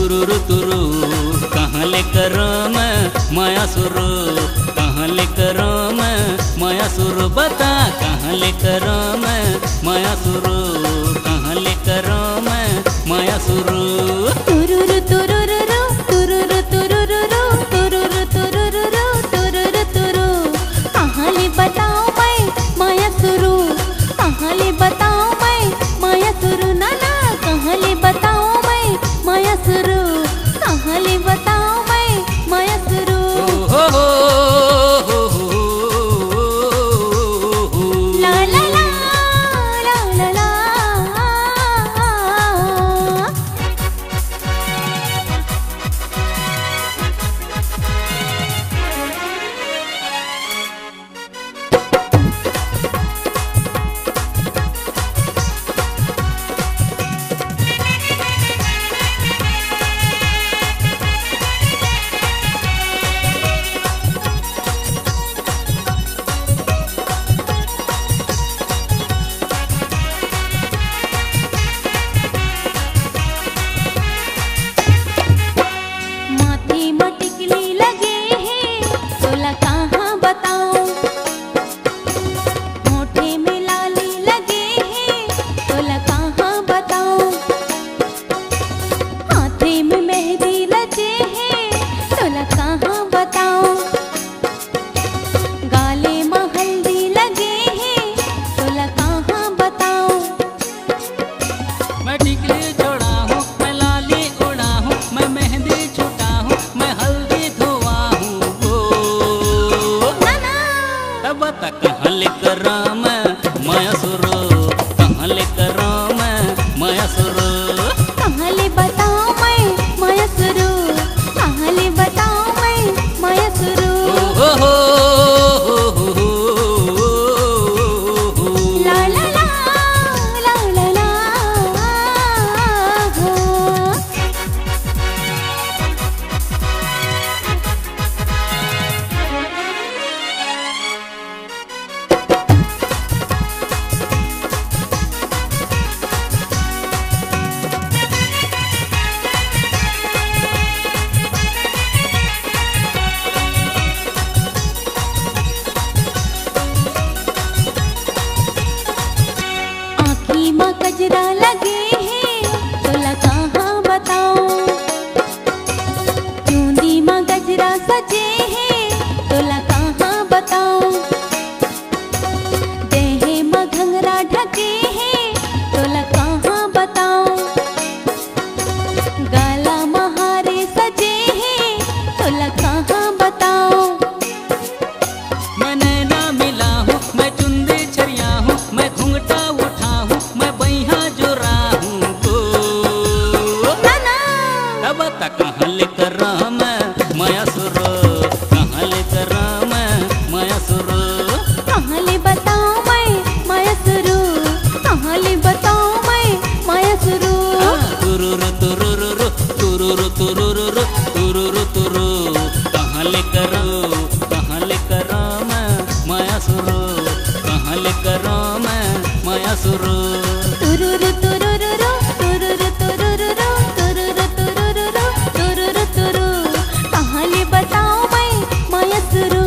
तुरुरु तुरु कहाँ ले करो मैं माया सुरु, कहाँ ले करो मैं माया सुरु, बता कहाँ ले करो मैं माया सुरु, कहाँ ले करो मैं माया सुरु। तुरुरु तुरुरु तुरुरु तुरुरु तुरुरु तुरुरु तुरुरु तुरु कहाँ ले बताओ मैं माया सुरु, कहाँ ले बताओ मैं माया सुरु, ना ना कहाँ ले बताओ मैं माया सुरु, कहाँ ले बताओ मैं माया सुरु। ला ला ला ला ला ला। कहाँ ले करो मैं माया सुरु, कहाँ ले करो मैं माया सुरु, कहाँ ले बताओ मैं माया सुरु, कहाँ ले बताओ मैं माया सुरु। ला ला ला ला ला ला। गजरा लगे हैं तोला कहाँ बताओ, चूंदी माँ गजरा सजे हैं तोला कहाँ बताओ, देहे माँ घंगरा ढके हैं तोला कहाँ बताओ, गाला महारे सजे हैं तोला कहाँ बताओ। मैं नैना मिला हूँ, मैं चुंदी छरिया हूँ, मैं घूंघटा उठा हूँ, मैं बहिया जुरा हूँ तो बता कहाँ ले करो मैं माया सुरु, कहाँ ले करो मैं माया सुरु, कहाँ ले बताओ मैं माया सुरु, कहाँ ले बताओ मैं माया सुरु। तुरुरु तुरुरु तुरुरु तुरुरु तुरुरु तुरु कहाँ ले करो मैं माया सुरु, कहाँ ले करो मैं माया सुरु। तुरुरु तुरुरु तुरुरु तुरुरु तुरुरु तुरुरु तुरुरु तुरु कहाँ ले बताओ मैं माया सुरु,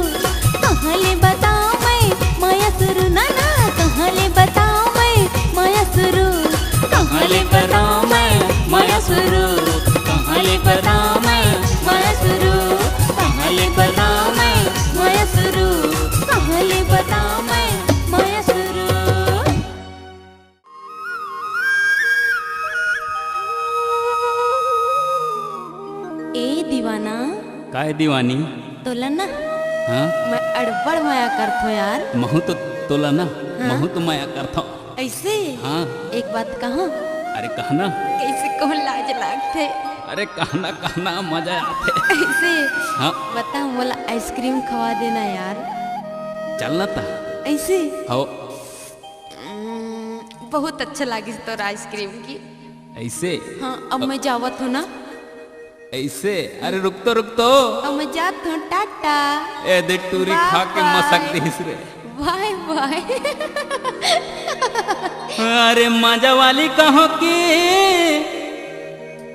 कहाँ ले बताओ मैं माया सुरु, ना ना कहाँ ले बताओ मैं माया सुरु, कहाँ ले बताओ मैं माया सुरु, कहाँ ले बताओ मैं माया सुरु, कहाँ ले बताओ मैं माया सुरु, कहाँ ले बताओ मैं माया सुरु। ए दीवाना काय दीवानी तोला ना हाँ मैं अड़बड़ माया करथो यार। महू तो तोला ना हाँ? महू तो माया करता ऐसे हाँ। एक बात कहूँ, अरे कहना, कैसे कहूँ लाज लागथे, अरे कहना कहना मजा आते। ऐसे हाँ बता मोला आइसक्रीम खवा देना यार। चलना था ऐसे हो बहुत अच्छा लागिस तोर आइसक्रीम की। ऐसे हाँ अब मैं जावत हूँ ना, ऐसे अरे रुक तो अब मैं जात हूँ, टाटा ए दे टूरी खा के मसक दिस रे। Bye bye. अरे मजा वाली कहो की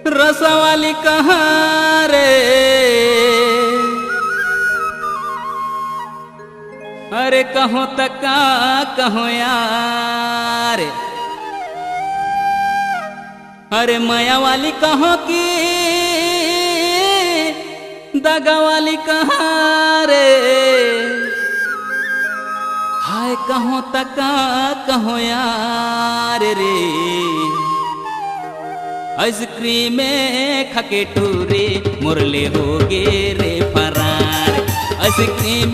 रसवाली कहाँ रे, अरे कहो तका कहो यार, अरे माया वाली कहो की दगा वाली कहाँ रे, हाय कहो तका कहो यार रे। आइसक्रीम खके टूरे मुरले हो गे रे फरार, आइसक्रीम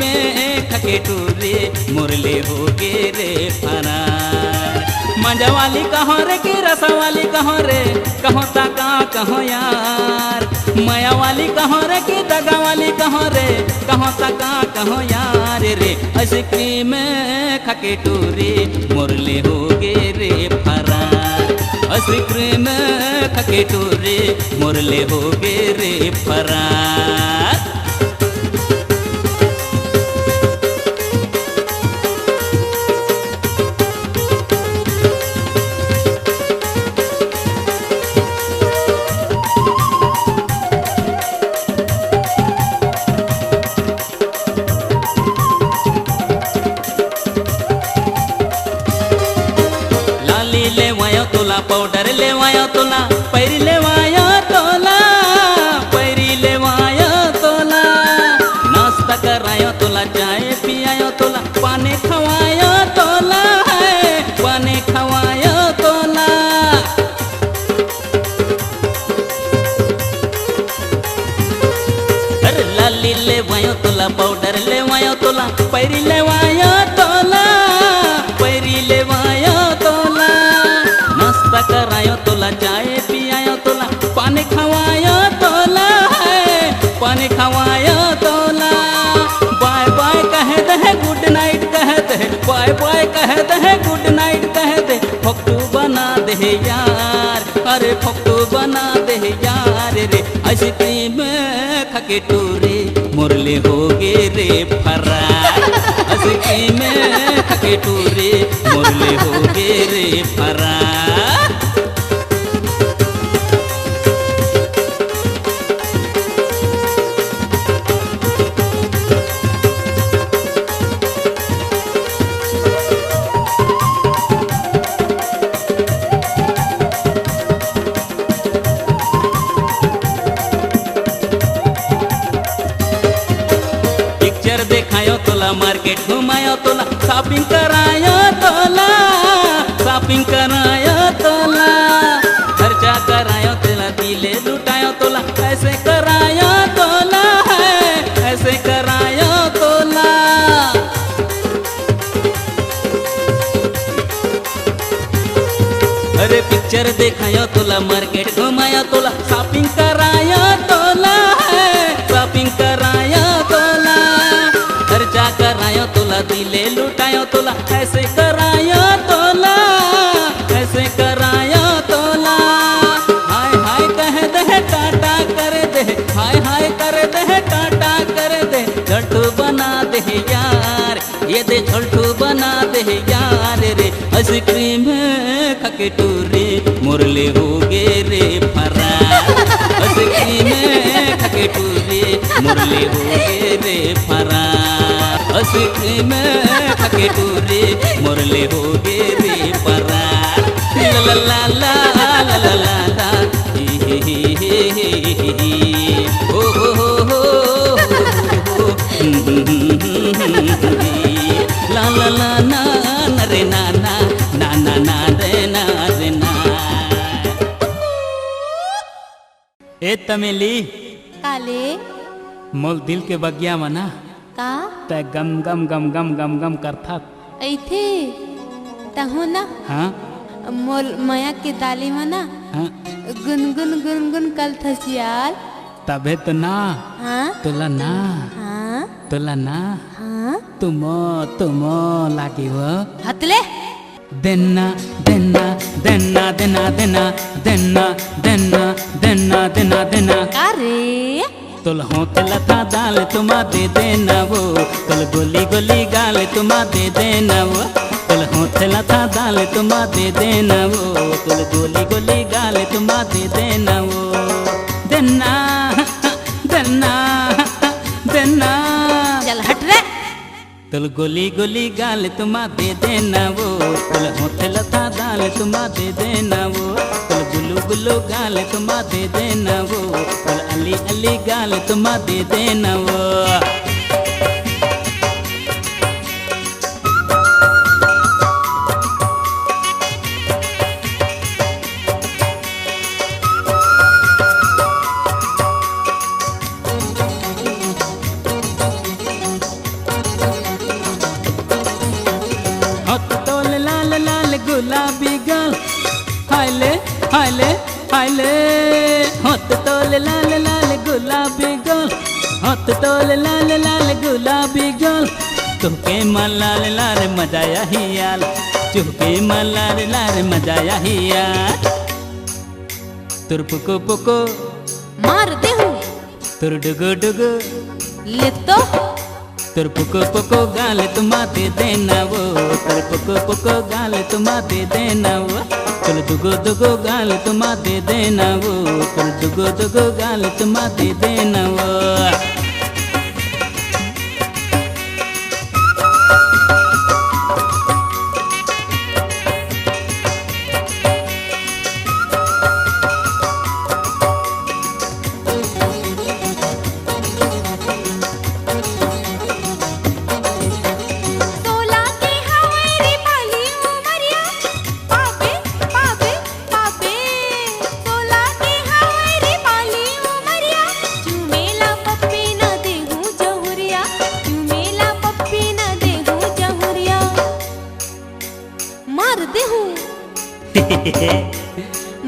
खके टूरे मुरले हो गे रे फरार। मजा वाली कहो रे कि रसा वाली कहो रे, कहो तका कहो यार, माया वाली कहो रे कि दगा वाली कहो रे, कहो तका कहो यार रे। आइसक्रीम खके टूरे मुरले हो गे रे फरार, आइसक्रीम खके टूरे मुरले हो गे रे फरार। पाउडर लेवायो तोला, पैरी लेवायो तोला, पैरी लेवायो तोला, नाश्ता करायो तोला, चाय पियायो तोला, पानी खवायो तोला है, पानी खवायो तोला। अरे लाली लेवायो तोला, पाउडर लेवायो तोला, पैरी लेवायो तोला, पैरी लेवायो तोला, नाश्ता करायो तोला, चाय पियायो तोला, पानी खवायो तोला है, पानी खवायो तोला। बाय बाय कह दे गुड नाइट कह दे, बाय बाय कह दे गुड नाइट कह दे, फोटो बना दे यार, अरे फोटो बना दे यार रे। आइसक्रीम खके टूरे मुरले हो गे रे फरार, आइसक्रीम खके टूरे मुरले हो गे रे फरार। पिक्चर देखायो तोला, मार्केट घुमायो तोला, शॉपिंग करायो तोला, शॉपिंग करायो तोला, खर्चा करायो तोला, दिले लुटायो तोला, ऐसे करायो तोला है, ऐसे करायो तोला। अरे पिक्चर देखायो तोला, मार्केट घुमायो तोला, शॉपिंग करायो तोला है, शॉपिंग करायो तोला, खर्चा करायो तोला, दिले लुटायो तोला, ऐसे करायो तोला, ऐसे करायो तोला। हाय हाय कह दे टाटा कर दे, हाय हाय कर दे टाटा कर दे, झट्टू बना दे यार, ये दे झट्टू बना दे यार रे। आइसक्रीम खके टूरे मुरले हो गे रे फरार, आइसक्रीम खके टूरे मुरले हो गे रे फरार, आइसक्रीम खके टूरे मुरले हो गे रे फरार। ला ला ला ला ला ला ला ही ही ही ही ही हो हो हो हो ला ला ला ना ना रे ना ना ना ना ना रे ना रे ना। ए तमेली काले मोल दिल के बगिया मना का ते गम गम गम गम गम गम करथा ऐथे तहो ना, हाँ मोल माया के दाली मना हाँ गुनगुन गुनगुन कल थसियाल, तबे तो ना हाँ तुला ना हाँ तुला ना हाँ तुमो लागे वो हतले देना देना देना देना देना देना देना देना देना देना का रे तुल हो लता दाल तुमा दे देना वो, तुल गोली गोली गाल तुमा दे देना वो, तुल हो होठला था दाल तुम्हा दे देना वो तुल गोली गोली गाल तुम्हा दे देना वो देना देना देना चल हट रे। तुल गोली गोली गाल तुम्हा दे देना वो तुल होठला था दाल तुम्हा दे देना वो तुल गुल्लू गुल्लू गाल तुम्हा दे देना वो तुल अली अली गाल तुम्हा दे देना वो गुलाबी गाल हायले हायले हायले होत तोल लाल लाल गुलाबी गाल होत तोल लाल लाल गुलाबी गाल तुके मलाल लाल मजाया ही याल चुके मलाल लाल मजाया ही याल तुर पुको पुको मार दे हूँ तुर डुगो डुगो ले तो तुर पुको पुको गाल तुम्हा दे देना वो तुर पुको पुको गाल तुम्हा दे देना वो तुल दुगो दुगो गाल तुम्हा दे देना वो तुल दुगो दुगो गाल तुम्हा दे देना वो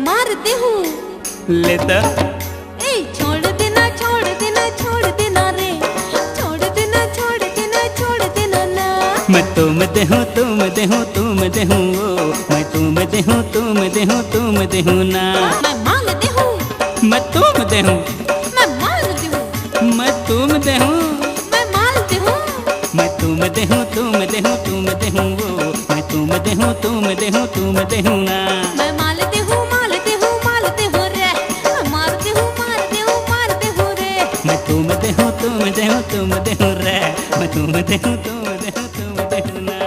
मार दे हूँ लेता ए छोड़ देना छोड़ देना छोड़ देना रे छोड़ देना छोड़ देना छोड़ देना ना मैं तुम दे हूँ तुम दे हूँ तुम दे हूँ मैं तुम दे हूँ तुम दे हूँ तुम दे हूँ ना मैं मांग दे हूँ मैं तुम दे हूँ मैं मांग दे हूँ मैं तुम दे हूँ मैं माल दे हूँ मैं तुम दे हूँ तुम दे हूँ तुम दे हूँ मैं तुम दे हूँ तुम दे हूँ तुम दे हूँ ना मैं माल दे हूँ माल दे हूँ माल दे हूँ रे मैं मार दे हूँ मार दे हूँ मार दे हूँ रे मैं तुम दे हूँ तुम दे हूँ तुम दे हूँ रे मैं तुम दे हूँ तुम दे हूँ तुम दे हूँ ना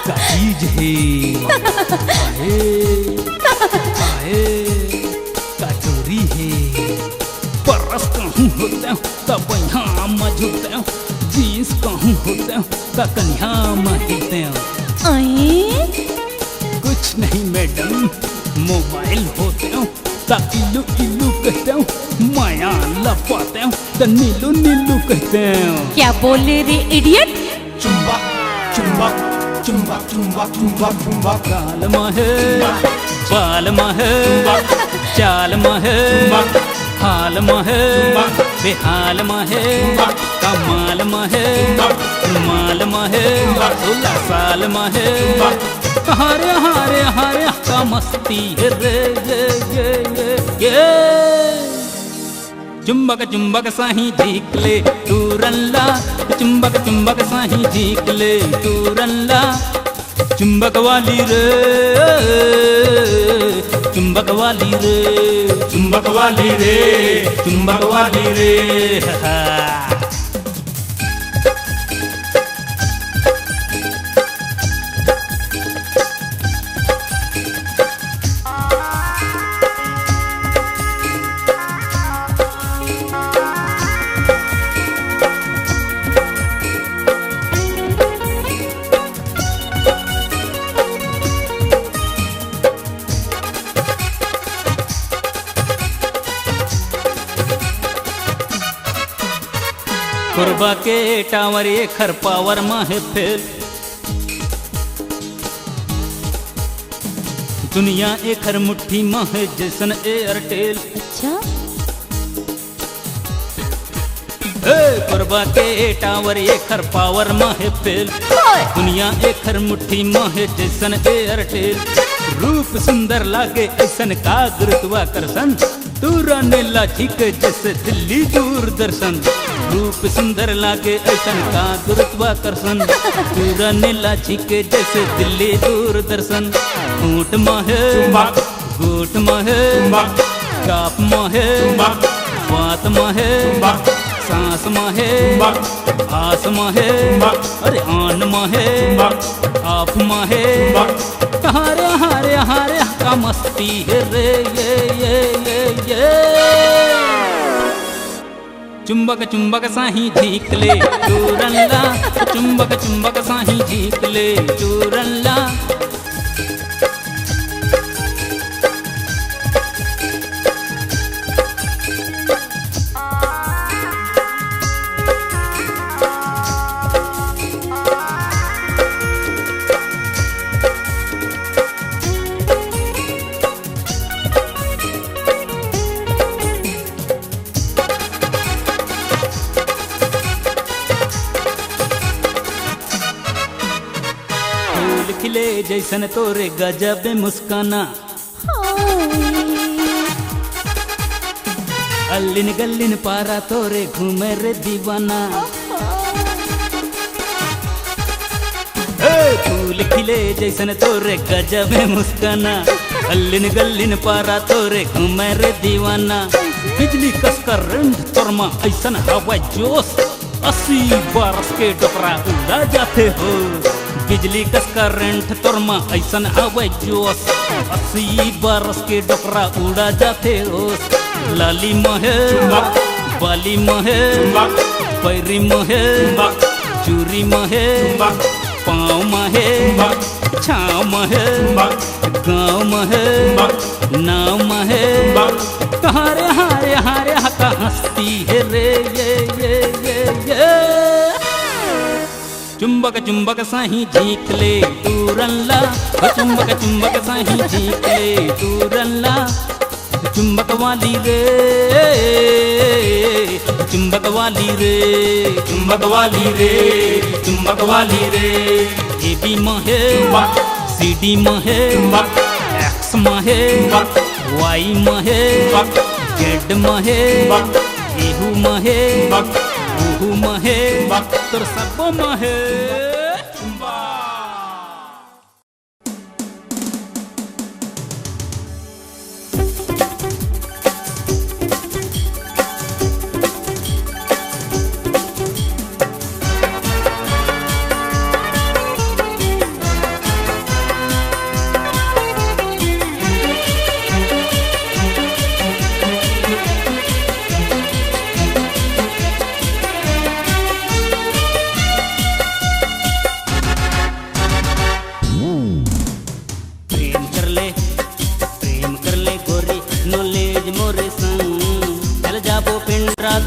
का चीज है का चोरी है परस कहूँ होता तब यहाँ मझुता जींस कहूँ होता का कन्या महीते कुछ नहीं मैडम मोबाइल होते इलू इलू कहते हूँ माया लपाते हूँ तो नीलू नीलू कहते हूँ क्या बोले रे इडियट चुम्बा चुम्बा चुम्बा चुम्बा चुम्बा चुम्बा काल माहे बाल माहे चाल माहे हाल माहे बेहाल माहे कमाल माहे रुमाल माहे 16 साल माहे हारे हारे हारे का मस्ती है रे चुम्बक साही झीक ले तू रल्ला चुम्बक साही झीक ले तू रल्ला चुम्बक वाली रे चुम्बक वाली रे चुम्बक वाली रे चुम्बक वाली रे कुरबा के टावर ये खर पावर माहे फेल दुनिया एक हर मुट्ठी माहे जैसन एयरटेल अच्छा कोरबा के टावर एखर पावर माहे फेल, दुनिया एखर मुट्ठी माहे जैसन एयरटेल। रूप सुंदर लागे ऐसन का गुरुत्वाकर्षण, दूरा नीला झीके जैसे दिल्ली दूरदर्शन। रूप सुंदर लागे ऐसन का गुरुत्वाकर्षण, दूरा नीला झीके जैसे दिल्ली दूरदर्शन। ऊंट माहे गोट माहे काप माहे बात माहे सांस माहे आस माहे अरे आन माहे आप माहे हारे हारे हारे का मस्ती है रे ये चुंबक चुंबक साही झीक ले चूरल्ला, चुंबक चुंबक साही झीक ले चूरल्ला। खिले जैसन तोरे गजब मुस्काना, अल्लिन गल्लिन पारा तोरे घूमे रे दीवाना। फूल खिले जैसन तोरे गजब मुस्काना, अल्लिन गल्लिन पारा तोरे घूमे रे दीवाना। बिजली कस करंट तोरमा ऐसन हवा जोश, 80 बरस के डोकरा उड़ा जाते हो। बिजली कस करंट तोरमा ऐसन हवा जोश, 80 बरस के डोकरा उड़ा जाते हो। लाली महे बाली महे पैरी महे चूरी महे पाँव महे छाँव महे गाँव महे नाव महे हारे हारे हारे हका हंसती है रे ये चुंबक चुंबक साही झीक ले तूरल्ला, चुंबक चुंबक साही झीक ले तूरल्ला। चुंबक वाली रे चुंबक वाली रे चुंबक वाली रे चुंबक वाली रे। ए बी महे सी डी महे एक्स महे वाई महे जेड महे एहू महे ओहू महे तोर सब महे।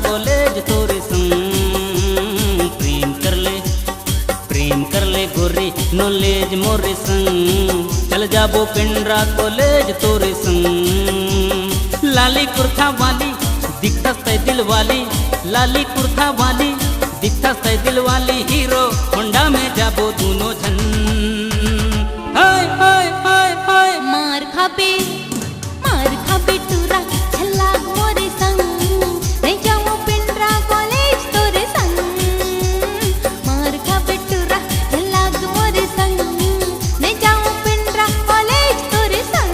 कॉलेज तोरे संग प्रेम कर ले गोरी नॉलेज मोरे संग। चल जाबो पिंडरा कॉलेज तोरे संग। लाली कुर्ता वाली दिखतस तै दिल वाली, लाली कुर्ता वाली दिखतस तै दिल वाली। हीरो होंडा में जाबो दोनों जन। हाय हाय हाय हाय मार खाबे टूरा छल्ला मोरे संग। नहीं जाऊं पिंडरा कॉलेज तोरे संग। मार खाबे टूरा छल्ला मोरे संग। नहीं जाऊं पिंडरा कॉलेज तोरे संग।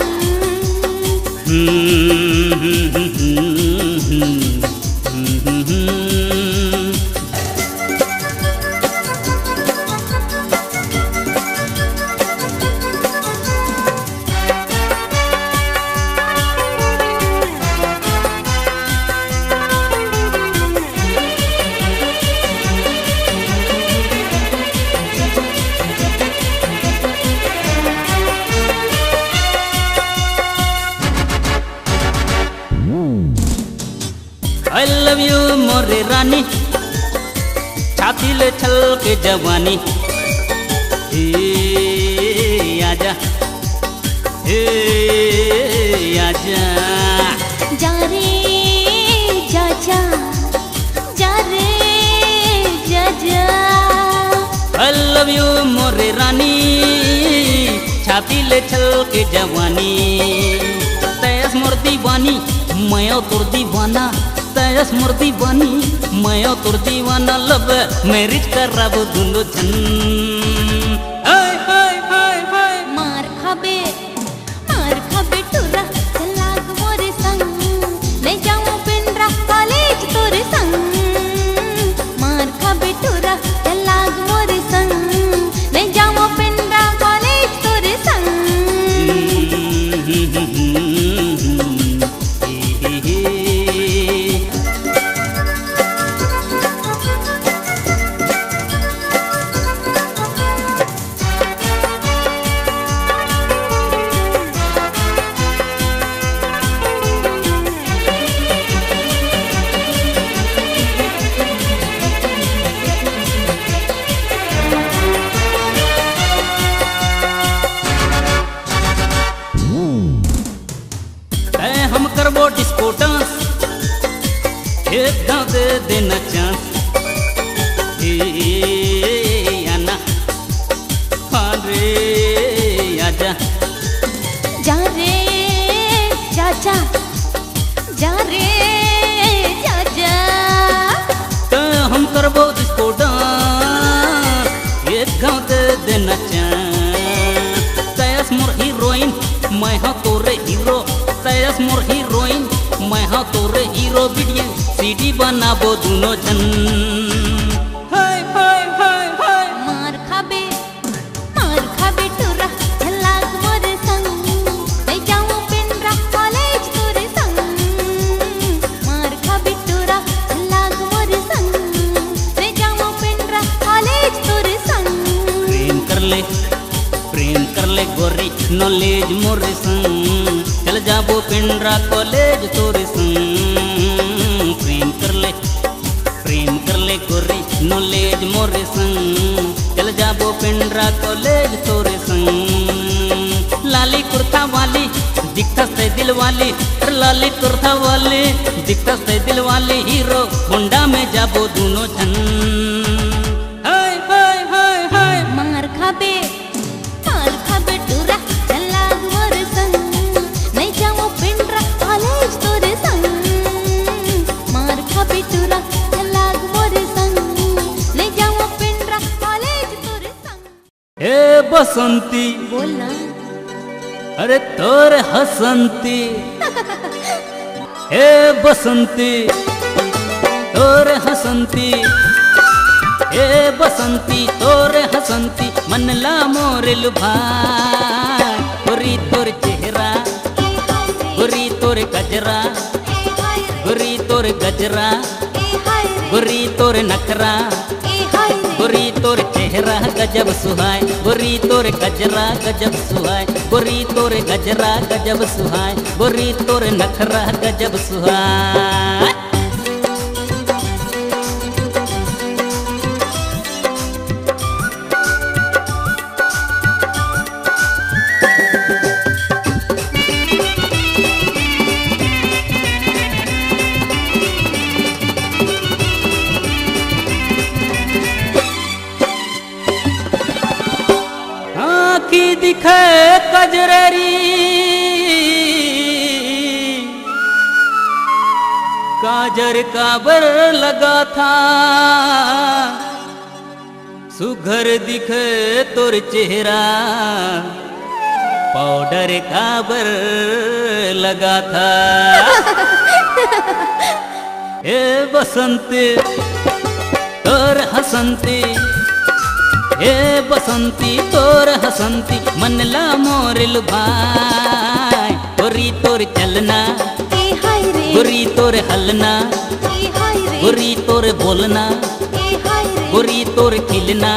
I love you मोरे रानी, छाती ले छल के जवानी। आजा जा रे जा जा जा रे यू मोरे रानी छाती ले छल के जवानी तयस मोर दीवानी मैं तोर दीवाना तयस मोर दीवानी मैं तोर दीवाना लब मैरिज कराब दुनो जन हाय हाय हाय हाय मार खाबे टुरा चलाग मोरे संग ले जाऊं पिंडरा कॉलेज तोरे संग मार खाबे टुरा चलाग मोरे संग ले जाऊं पिंडरा कॉलेज तोरे संग हम करबो डिस्को डांस एक दाव दे देना चांस आना हाँ रे आजा जा रे जा रे जा हम करबो डिस्को डांस एक गाँव दे देना चांस तयस मोर हीरोइन मैं हाँ तोरे हीरो तयस मोर हीरोइन मैं हाँ तोरे हीरो वीडियो सीडी बनाबो दुनो जन हाय हाय हाय हाय मार खाबे टुरा चलाग मोरे संग ले जाऊं पिंडरा कॉलेज तोरे संग मार खाबे टुरा चलाग मोरे संग ले जाऊं पिंडरा कॉलेज तोरे संग प्रेम कर ले गोरी नॉलेज मोरे संग चल जाबो पिंडरा कॉलेज तोरे संग प्रेम कर ले गोरी नॉलेज मोरे संग चल जाबो पिंडरा कॉलेज तोरे संग लाली कुर्ता वाली दिखता से दिल वाली लाली कुर्ता वाली दिखता से दिल वाली हीरो होंडा में जाबो दोनों जन हाय हाय हाय हाय मार खाबे टुरा चलाग मोरे संग ले जाऊं पिंडरा कॉलेज तोरे संग मार खाबे टुरा चलाग मोरे संग ले जाऊं पिंडरा कॉलेज तोरे संग ए बसंती बोलना अरे तोर हसंती ए बसंती तोर हसंती ए बसंती तोरे हसंती मन ला मोरे लुभाए गोरी तोर चेहरा गोरी तोर गजरा गोरी तोर गजरा गोरी तोर नखरा गोरी तोर चेहरा गजब सुहाए गोरी तोर गजरा गजब सुहाए गोरी तोर गजरा गजब सुहाए गोरी तोर नखरा गजब सुहाए की दिखे कजरेरी काजर काबर लगा था सुघर दिखे तोर चेहरा पाउडर काबर लगा था ए बसंती तोर हसंती ए बसंती तोर हसंती मन ला मोर लुभाए गोरी तोर चलना गोरी तोर हलना गोरी तोर बोलना गोरी तोर खिलना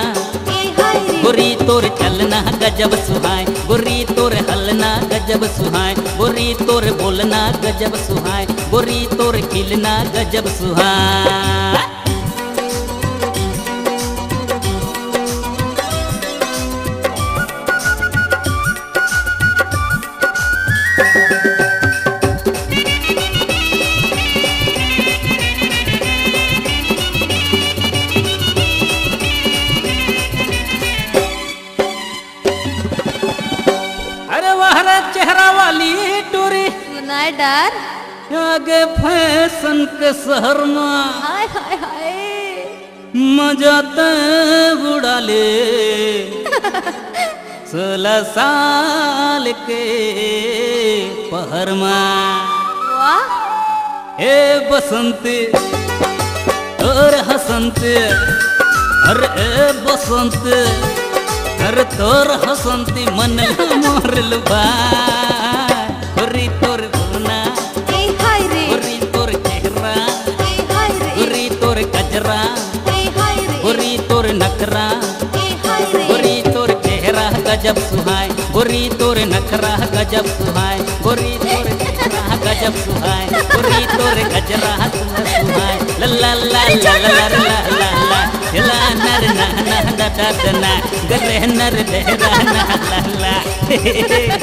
गोरी तोर चलना गजब सुहाए गोरी तोर हलना गजब सुहाए गोरी तोर बोलना गजब सुहाए गोरी तोर खिलना गजब सुहाए डर आगे फैशन के शहर में हाय हाय हाय मजा ते उड़ा ले 16 साल के पहर में वाह ए बसंत और हसंत अरे ए बसंत अरे तोर हसंती मन मोरल बा होरी तोर गुना ए हाय रे होरी तोर चेहरा ए हाय रे होरी तोर गजरा ए हाय रे होरी तोर नखरा ए हाय रे होरी तोर चेहरा गजब सुहाय होरी तोर नखरा गजब सुहाय होरी तोर चेहरा गजब सुहाय होरी तोर गजरा सुहाय ला ला ला ला ला ला ला ला ला नर ना ना दा दा दा ना गरे नर देरा ना ला ला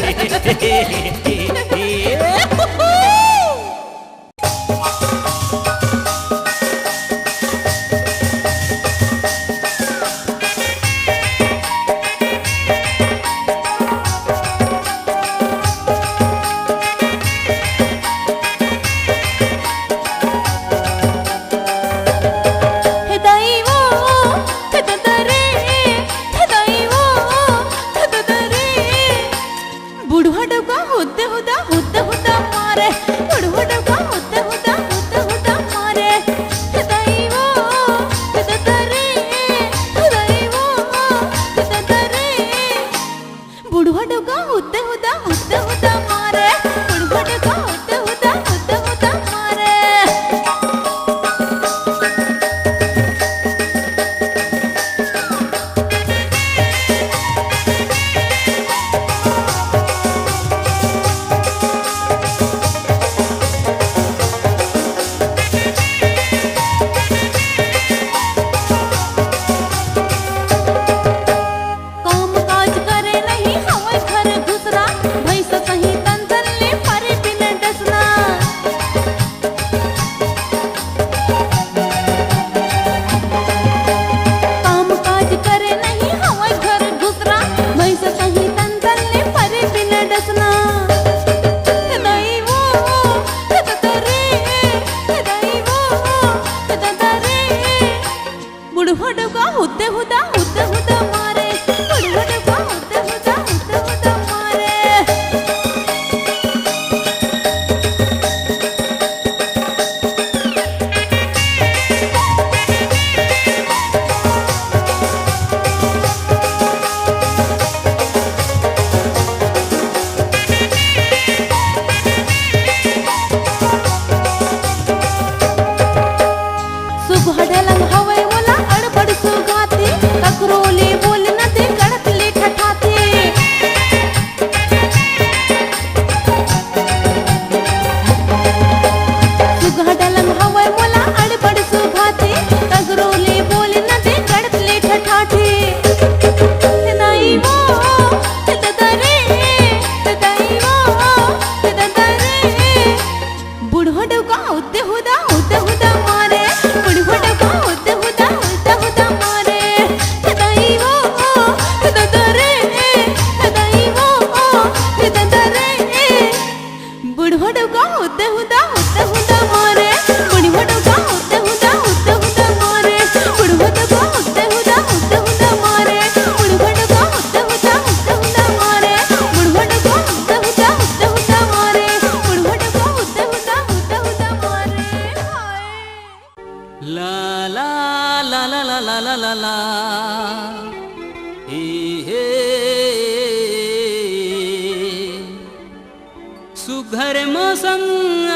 सुघर मौसम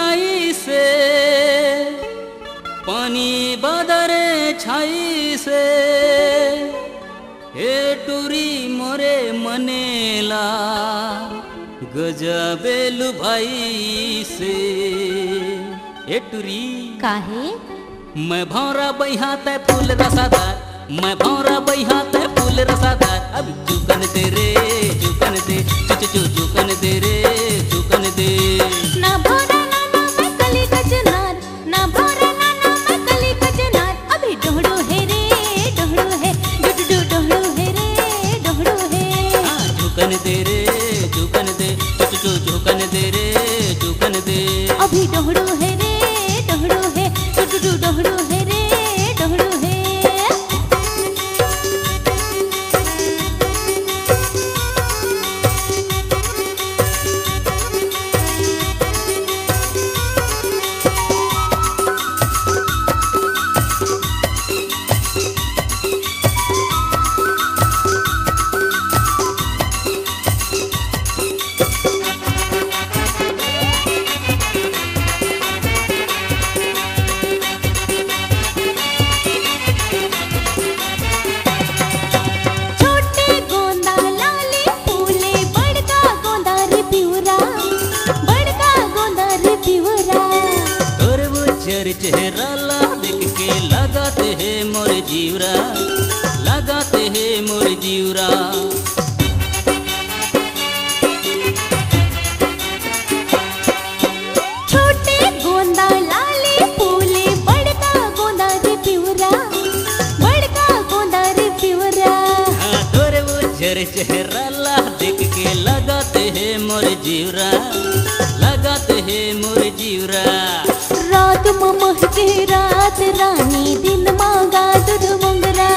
आई से पानी बदर छाई से हे टूरी मोरे मनेला गजबेलु भाई से ए टूरी काहे मैं भौरा बहिहा तय फूल रसादार मैं भौरा बहिहा तय फूल रसादार अब चुकन दे रे चुकन दे चुकन दे रे चुकन दे ना भौरा ना मैं कली कचनार ना भौरा ना मैं कली कचनार अभी डोहड़ो है रे डोहड़ो है डुडू डोहड़ो है रे डोहड़ो है हाँ चुकन दे रे चुकन दे चुकन दे रे चुकन झुकन दे। अभी डोहड़ू है रे डोहड़ू है टुटू डोहड़ू है रे डोहड़ू है। चेहरा ला देख के लगाते हैं मोर जीवरा, लगाते हैं मोर जीवरा। छोटे गोंदा लाले फूले बड़का गोंदा रे पिवरा, बड़का गोंदा रे पिवरा। तोरे वो चेहरा ला देख के लगाते हैं मोर जीवरा, लगाते हैं मोर जीवरा। रात महके रात रानी दिन मांगा दूध मुंगरा।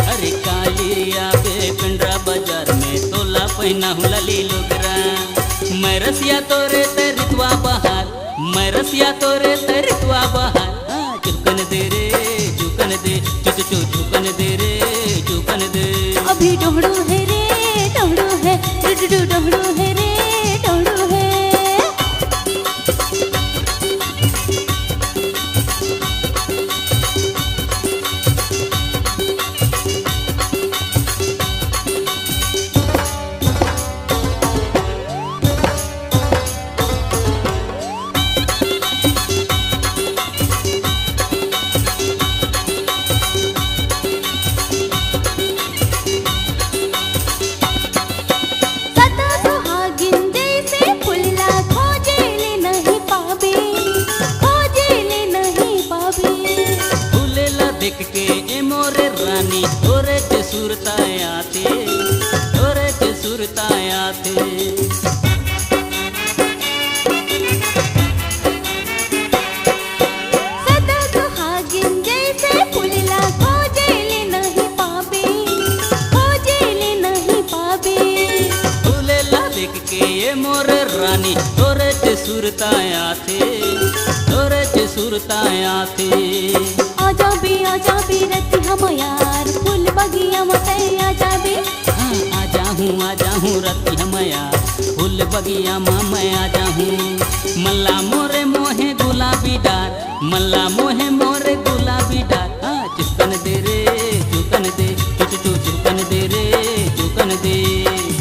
अरे कालिया पे पिंडरा बाजार में तोला पहना हूँ लली लुगरा। मैं रसिया तोरे तेरितवा बहार, मैं रसिया तोरे तेरितवा बहार। झुकन दे रे झुकन दे, चुचु झुकन दे रे झुकन दे। अभी डोहड़ू है रे डोहड़ू है टुटू डोहड़ू है रे डोहड़ू है। देख के ए मोरे रानी तोरे के सुरताए आते, तोरे के सुरताए आते। सदा सुहागिन जैसे फुलला खोजेले नहीं पाबे, खोजेले नहीं पाबे। फुलेला देख के ए मोरे रानी तोरे के सुरताए आते, तोरे के सुरताए आते। आजा बे रति हम यार फूल बगिया मत आजा बे। हाँ आजा हूँ रति हम यार फूल बगिया मैं आजा हूँ। मल्ला मोरे मोहे गुलाबी डार, मल्ला मोहे मोरे गुलाबी डार। झुकन दे रे झुकन दे, चुचु झुकन दे रे झुकन दे।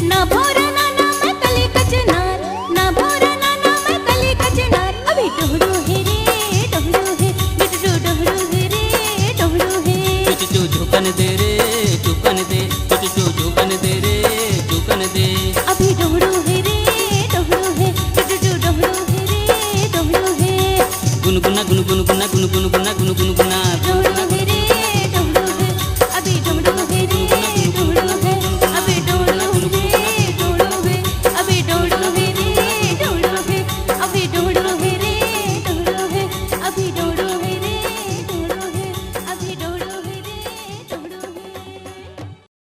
ना भोरा ना मैं कली कचनार, ना भोरा ना मैं कली कचनार। अभी डोहड़ू है रे डोहड़ू है टुटू डोहड़ू है रे डोहड़ू है। चुचु झुकन दे रे झुकन दे, चुचु झुकन दे रे झुकन दे। अभी डोहड़ू है रे डोहड़ू है टुटू डोहड़ू है रे डोहड़ू है। गुनगुना गुनगुना गुनगुना गुनगुना डोहड़ू है रे डोहड़ू है। अभी डोहड़ू है रे डोहड़ू है। अभी डोहड़ू है डोहड़ू है। अभी डोहड़ू है रे डोहड़ू है। अभी डोहड़ू है रे डोहड़ू है। अभी